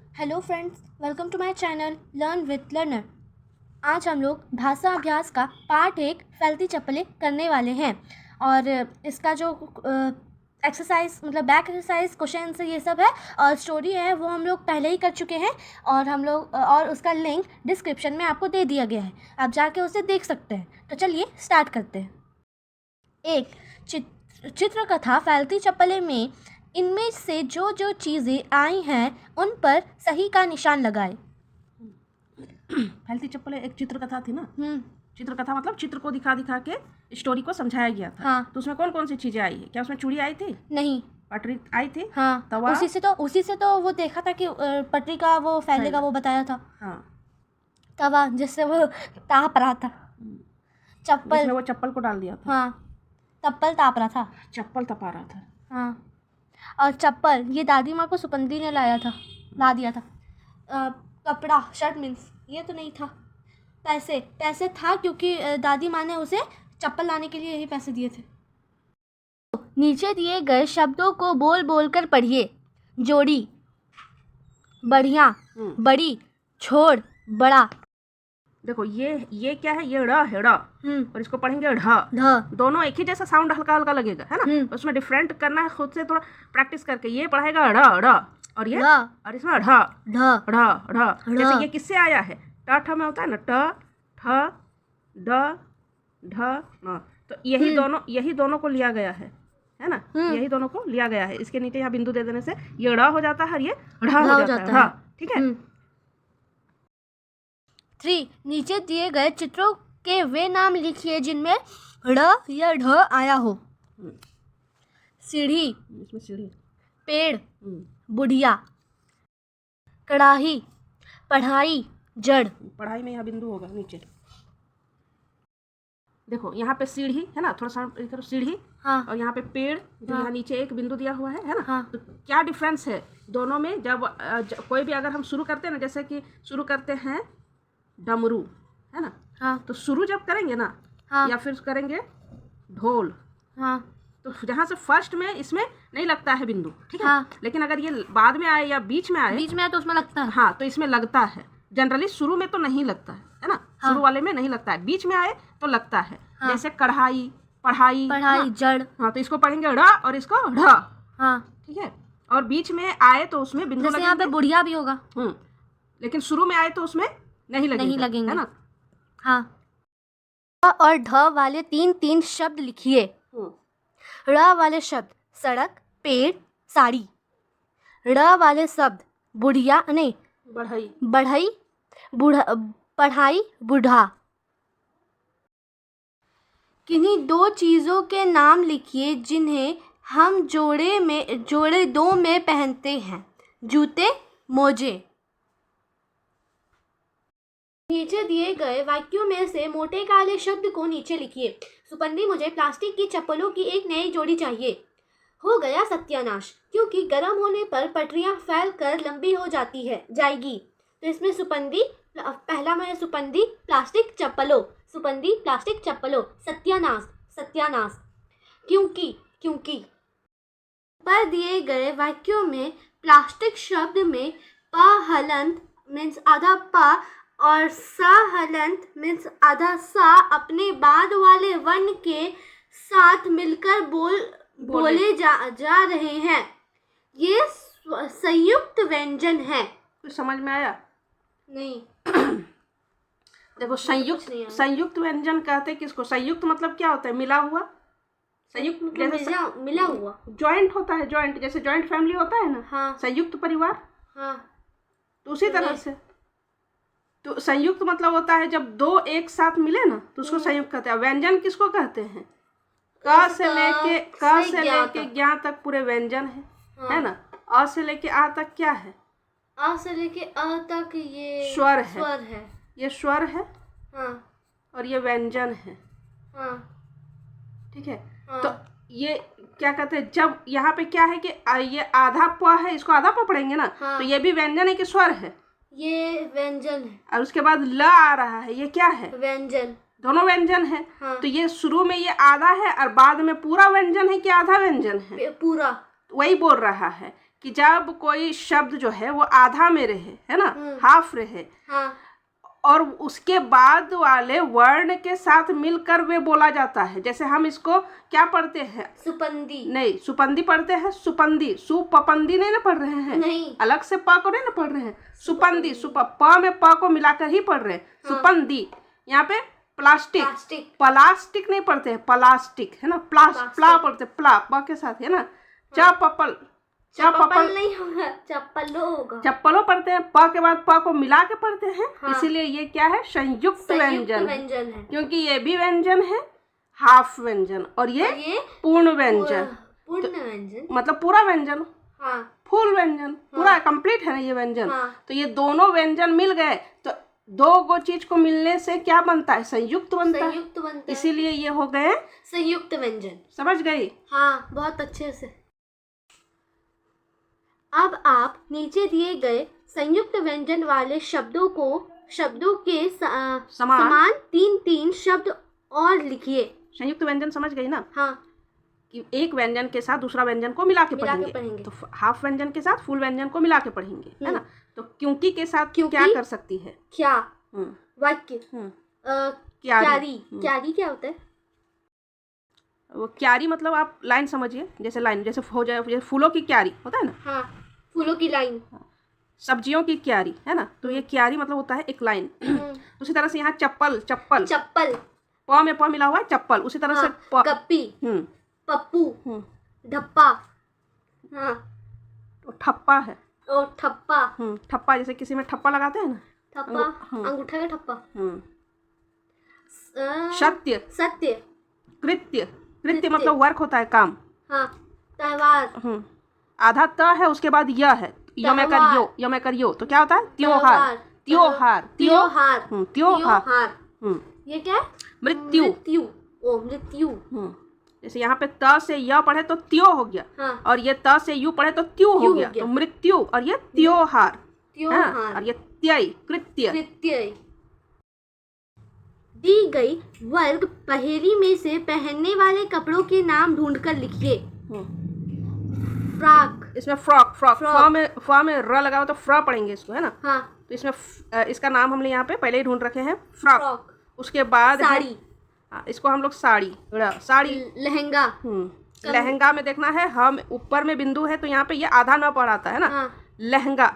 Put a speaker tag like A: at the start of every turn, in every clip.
A: Hello friends, welcome to my channel learn with learner. आज हम लोग भाषा अभ्यास का पार्ट 1 फैलती चप्पलें करने वाले हैं। और इसका जो एक्सरसाइज मतलब बैक एक्सरसाइज क्वेश्चन आंसर ये सब है और स्टोरी है वो हम लोग पहले ही कर चुके हैं और उसका लिंक डिस्क्रिप्शन में आपको दे दिया गया है, आप जाके उसे देख सकते हैं। तो चलिए स्टार्ट करते हैं। एक चित्रकथा फैलती चप्पलें में इनमें से जो जो चीज़ें आई हैं उन पर सही का निशान लगाए।
B: फैलती चप्पलें एक चित्रकथा थी ना। चित्रकथा मतलब चित्र को दिखा दिखा के स्टोरी को समझाया गया था।
A: हाँ।
B: तो उसमें कौन कौन सी चीजें आई है? क्या उसमें चूड़ी आई थी?
A: नहीं।
B: पटरी आई थी?
A: हाँ।
B: तवा?
A: उसी से तो वो देखा था कि पटरी का वो फैलेगा, वो बताया था।
B: हाँ।
A: तवा जिससे वो ताप रहा था। चप्पल
B: जिसमें वो चप्पल को डाल दिया था।
A: हाँ, चप्पल ताप रहा था।
B: चप्पल तपा रहा था।
A: हाँ। और चप्पल ये दादी माँ को सुपंदी ने ला दिया था। कपड़ा शर्ट मीन्स ये तो नहीं था। पैसे था क्योंकि दादी माँ ने उसे चप्पल लाने के लिए यही पैसे दिए थे। नीचे दिए गए शब्दों को बोल बोल कर पढ़िए। जोड़ी, बढ़िया, बड़ी, छोड़, बड़ा।
B: देखो ये क्या है? ये ड़ है, ड़। और इसको पढ़ेंगे ढ। दोनों एक ही जैसा साउंड हल्का हल्का लगेगा, है ना? उसमें डिफरेंट करना है, खुद से थोड़ा प्रैक्टिस करके। ये पढ़ेगा ड़ और ये और इसमें ढ। जैसे ये किससे आया है? ट ठ में होता है ना, ट ठ ड ढ न। तो यही दोनों को लिया गया है ना? यही दोनों को लिया गया है। इसके नीचे यहाँ बिंदु दे देने से ये ड़ हो जाता है और ये ढ हो जाता है। ठीक है।
A: 3 नीचे दिए गए चित्रों के वे नाम लिखिए जिनमें ड़ या ढ आया हो। सीढ़ी,
B: इसमें सीढ़ी,
A: पेड़, बुढ़िया, कढ़ाई, पढ़ाई, जड़।
B: पढ़ाई में यहाँ बिंदु होगा नीचे। देखो यहाँ पे सीढ़ी है ना, थोड़ा सा सीढ़ी।
A: हाँ।
B: और यहाँ पे पेड़ जो यहाँ नीचे एक बिंदु दिया हुआ है ना?
A: हाँ।
B: तो क्या डिफरेंस है दोनों में? जब कोई भी अगर हम शुरू करते हैं ना, जैसे कि शुरू करते हैं डमरू, है ना?
A: हाँ।
B: तो शुरू जब करेंगे ना,
A: हाँ।
B: या फिर करेंगे ढोल,
A: हाँ।
B: तो जहाँ से फर्स्ट में इसमें नहीं लगता है बिंदु, ठीक है?
A: हाँ।
B: लेकिन अगर ये बाद में आए या बीच में आए
A: तो उसमें लगता है।
B: हाँ, तो इसमें लगता है। जनरली शुरू में तो नहीं लगता है ना?
A: हाँ।
B: शुरू वाले में नहीं लगता है, बीच में आए तो लगता है।
A: हाँ।
B: जैसे कढ़ाई, पढ़ाई,
A: जड़।
B: हाँ, तो इसको पढ़ेंगे ड़ और इसको ढ।
A: हाँ।
B: ठीक है। और बीच में आए तो उसमें बिंदु
A: जैसे यहाँ पे बुढ़िया भी होगा।
B: लेकिन शुरू में आए तो उसमें नहीं लगेंगे, है ना?
A: हाँ। और ढ वाले 3 शब्द लिखिए। ड़ वाले शब्द सड़क, पेड़, साड़ी। ड़ वाले शब्द बुढ़िया नहीं, बढ़ई, पढ़ाई, बूढ़ा। किन्हीं 2 चीज़ों के नाम लिखिए जिन्हें हम जोड़े 2 में पहनते हैं। जूते, मोजे। नीचे दिए गए वाक्यों में से मोटे काले शब्द को नीचे लिखिए। सुपंडी, मुझे प्लास्टिक की चप्पलों की एक नई जोड़ी चाहिए। हो गया सत्यानाश, क्योंकि गर्म होने पर पटरियां फैल कर लंबी हो जाएगी। तो इसमें सुपंदी, पहला में सुपंदी प्लास्टिक चप्पलों, सुपंदी प्लास्टिक चप्पलों। सत्यानाश, क्योंकि पर दिए गए वाक्यों में प्लास्टिक शब्द में प हलंत मीन्स आधा प और सा हलंत मीन्स आधा सा अपने बाद वाले वर्ण के साथ मिलकर बोले जा रहे हैं। ये संयुक्त व्यंजन है।
B: कुछ समझ में आया?
A: नहीं।
B: देखो, संयुक्त व्यंजन कहते हैं किसको? संयुक्त मतलब क्या होता है? मिला हुआ। संयुक्त मतलब
A: मिला हुआ।
B: जॉइंट होता है, जॉइंट जैसे जॉइंट फैमिली होता है ना।
A: हाँ।
B: संयुक्त परिवार।
A: हाँ।
B: तो उसी तरह से तो संयुक्त मतलब होता है जब 2 एक साथ मिले ना, तो उसको संयुक्त कहते हैं। व्यंजन किसको कहते हैं? क से लेके ज्ञ तक पूरे व्यंजन है ना? अ से लेके आ तक क्या है?
A: आ से लेके अ तक ये
B: स्वर है। ये स्वर है।
A: हाँ।
B: और ये व्यंजन है।
A: हाँ।
B: ठीक है।
A: हाँ।
B: तो ये क्या कहते हैं? जब यहाँ पे क्या है कि ये आधा प है, इसको आधा प पढ़ेंगे ना।
A: हाँ।
B: तो ये भी व्यंजन है कि स्वर है?
A: ये व्यंजन है।
B: और उसके बाद ल आ रहा है, ये क्या है?
A: व्यंजन।
B: दोनों व्यंजन है।
A: हाँ।
B: तो ये शुरू में ये आधा है और बाद में पूरा व्यंजन है कि आधा व्यंजन है?
A: पूरा।
B: वही बोल रहा है कि जब कोई शब्द जो है वो आधा में रहे, है ना, हाफ रहे,
A: हाँ
B: और उसके बाद वाले वर्ण के साथ मिलकर वे बोला जाता है। जैसे हम इसको क्या पढ़ते हैं?
A: सुपंदी।
B: नहीं, सुपंदी पढ़ते हैं, सुपंदी। सुपंदी नहीं ना पढ़ रहे हैं,
A: नहीं,
B: अलग से प को नहीं ना पढ़ रहे हैं, सुपंदी। प में प को मिलाकर ही पढ़ रहे हैं, सुपंदी। यहाँ पे प्लास्टिक, प्लास्टिक नहीं पढ़ते हैं, प्लास्टिक, है ना, प्ला पढ़ते, प्ला प के साथ, है ना। चपपल,
A: चप्पल नहीं होगा, चप्पलो होगा।
B: चप्पलों पढ़ते हैं, प के बाद प को मिला के पढ़ते हैं। हाँ। इसीलिए ये क्या है? संयुक्त व्यंजन है, क्योंकि ये भी व्यंजन है, हाफ व्यंजन, और ये पूर्ण व्यंजन।
A: पूर्ण व्यंजन
B: मतलब पूरा व्यंजन,
A: हाँ,
B: फुल व्यंजन, पूरा कंप्लीट है ना ये व्यंजन। तो ये दोनों व्यंजन मिल गए तो दो गो चीज को मिलने से क्या बनता है? संयुक्त बनता है। इसीलिए ये हो गए
A: संयुक्त व्यंजन।
B: समझ गई?
A: हाँ, बहुत अच्छे से। अब आप नीचे दिए गए संयुक्त व्यंजन वाले शब्दों के समान 3-3 शब्द और लिखिए।
B: संयुक्त व्यंजन समझ गई ना?
A: हाँ,
B: कि एक व्यंजन के साथ दूसरा व्यंजन को मिला के पढ़ेंगे। तो हाफ व्यंजन के साथ फुल व्यंजन को मिला के पढ़ेंगे, है ना। तो क्योंकि के साथ क्या कर सकती है?
A: क्या, वाक्य, क्यारी। क्यारी क्या होता है?
B: वो क्यारी मतलब आप लाइन समझिए, जैसे लाइन जैसे हो जाए, जैसे फूलों की क्यारी होता है ना।
A: हाँ, फूलों की लाइन।
B: सब्जियों की क्यारी, है ना। तो ये क्यारी मतलब होता है एक लाइन। उसी तरह से यहाँ चप्पल, प में प मिला हुआ है, चप्पल। उसी तरह से
A: गप्पी, पप्पू, ढप्पा, हाँ,
B: ठप्पा है,
A: और ठप्पा।
B: ठप्पा जैसे किसी में ठप्पा लगाते हैं ना,
A: ठप्पा, अंगूठा का ठप्पा। सत्य,
B: कृत्य मतलब वर्क होता है, काम।
A: हाँ, त्योहार।
B: आधा त है, उसके बाद य है, यो में कर यो, तो क्या होता है? त्योहार।
A: ये क्या है?
B: मृत्यु। जैसे यहाँ पे त से य पढ़े तो त्यो हो गया। हाँ। और ये त से यू पढ़े तो त्यू हो गया। तो मृत्यु, और ये त्योहार, और ये त्यय, कृत्य।
A: दी गई वर्ग पहेली में से पहनने वाले कपड़ों के नाम ढूंढकर लिखिए। फ्रॉक,
B: इसमें फ्रॉक फ में र लगा हुआ तो फ्रॉक पढ़ेंगे इसको, है ना। हाँ। तो इसमें इसका नाम हमने यहाँ पे पहले ही ढूंढ रखे हैं, फ्रॉक। उसके बाद
A: साड़ी,
B: इसको हम लोग साड़ी।
A: लहंगा,
B: लहंगा में देखना है, हम ऊपर में बिंदु है तो यहाँ पे ये आधा न पढ़ाता है ना। हाँ। लहंगा,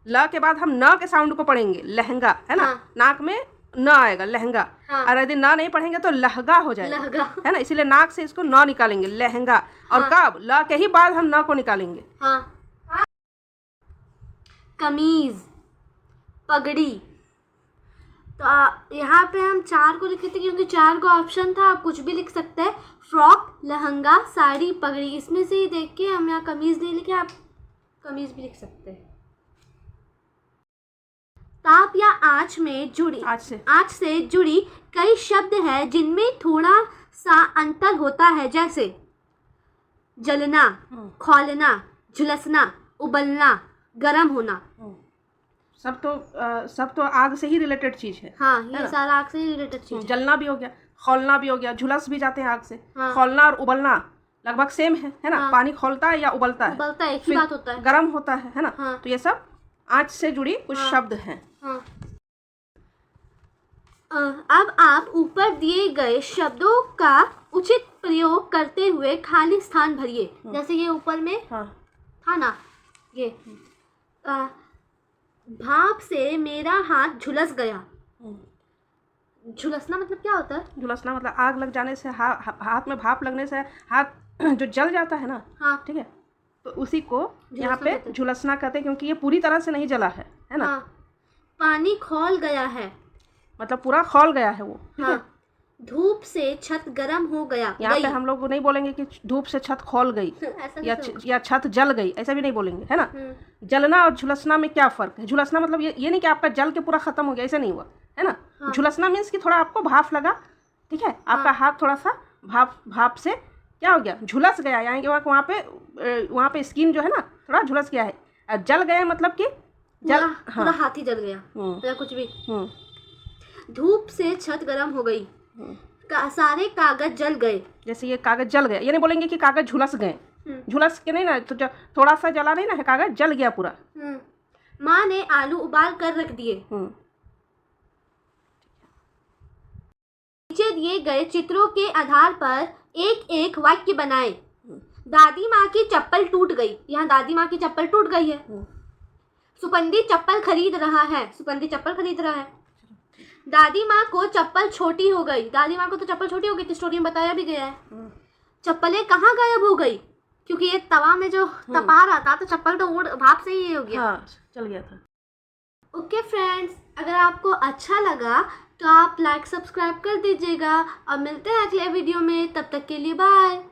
B: ल के बाद हम न के साउंड को पढ़ेंगे, लहंगा, है ना। हाँ। नाक में न आएगा, लहंगा। हाँ। और यदि न नहीं पढ़ेंगे तो लहंगा हो जाएगा, है ना। इसीलिए नाक से इसको न निकालेंगे, लहंगा। और कब? ल के ही बाद हम न को निकालेंगे।
A: हाँ। कमीज, पगड़ी। तो यहाँ पे हम 4 को लिखे थे क्योंकि 4 का ऑप्शन था, आप कुछ भी लिख सकते हैं। फ्रॉक, लहंगा, साड़ी, पगड़ी, इसमें से ही देख के हम यहाँ कमीज नहीं लिखे, आप कमीज भी लिख सकते हैं। ताप या आँच से जुड़ी कई शब्द है जिनमें थोड़ा सा अंतर होता है, जैसे जलना, खौलना, झुलसना, उबलना, गर्म होना।
B: सब तो आग से ही रिलेटेड चीज है।
A: हाँ, ये सारा आग से ही रिलेटेड चीज है।
B: जलना भी हो गया, खौलना भी हो गया, झुलस भी जाते हैं आग से। हाँ। खौलना और उबलना लगभग सेम है ना। हाँ। पानी खौलता है या उबलता है?
A: उबलता है, एक ही बात होता है।
B: गर्म होता है ना। हाँ। तो ये सब आँच से जुड़ी कुछ शब्द हैं।
A: हाँ। अब आप ऊपर दिए गए शब्दों का उचित प्रयोग करते हुए खाली स्थान भरिए। जैसे ये ऊपर में था ना, ये भाप से मेरा हाथ झुलस गया। झुलसना मतलब क्या होता है?
B: झुलसना मतलब आग लग जाने से, हाथ में भाप लगने से हाथ जो जल जाता है ना। हाँ। ठीक है, तो उसी को यहाँ पे झुलसना कहते हैं, क्योंकि ये पूरी तरह से नहीं जला है ना। हाँ। पानी
A: खौल गया है
B: मतलब पूरा खौल गया है वो।
A: हाँ। धूप से छत गर्म हो गया।
B: यहाँ पे हम लोग नहीं बोलेंगे कि धूप से छत खौल गई या छत जल गई, ऐसा भी नहीं बोलेंगे, है ना। जलना और झुलसना में क्या फर्क है? झुलसना मतलब ये नहीं कि आपका जल के पूरा खत्म हो गया, ऐसा नहीं हुआ, है ना। हाँ। झुलसना मीन्स कि थोड़ा आपको भाप लगा, ठीक है। आपका हाथ थोड़ा सा भाप से क्या हो गया? झुलस गया, यानी कि वहाँ पे स्किन जो है ना थोड़ा झुलस गया है। और जल गया मतलब कि
A: पूरा हाथ ही जल गया या कुछ भी। धूप से छत गर्म हो गई। सारे कागज जल गए।
B: जैसे ये कागज जल गए, ये नहीं बोलेंगे कि कागज झुलस गए, झुलस के नहीं ना, तो थोड़ा सा जला नहीं ना है कागज, जल गया पूरा।
A: माँ ने आलू उबाल कर रख दिए। नीचे दिए गए चित्रों के आधार पर एक एक वाक्य बनाए। दादी माँ की चप्पल टूट गई। यहाँ दादी माँ की चप्पल टूट गई है। सुपंदी चप्पल खरीद रहा है। सुपंदी चप्पल खरीद रहा है। दादी माँ को चप्पल छोटी हो गई। दादी माँ को तो चप्पल छोटी हो गई, स्टोरी में बताया भी गया है। चप्पलें कहाँ गायब हो गई? क्योंकि ये तवा में जो तपा रहा था, तो चप्पल तो उड़ भाप से ही हो गया।
B: हाँ, चल गया था।
A: ओके फ्रेंड्स, अगर आपको अच्छा लगा तो आप लाइक सब्सक्राइब कर दीजिएगा और मिलते हैं अगले वीडियो में। तब तक के लिए बाय।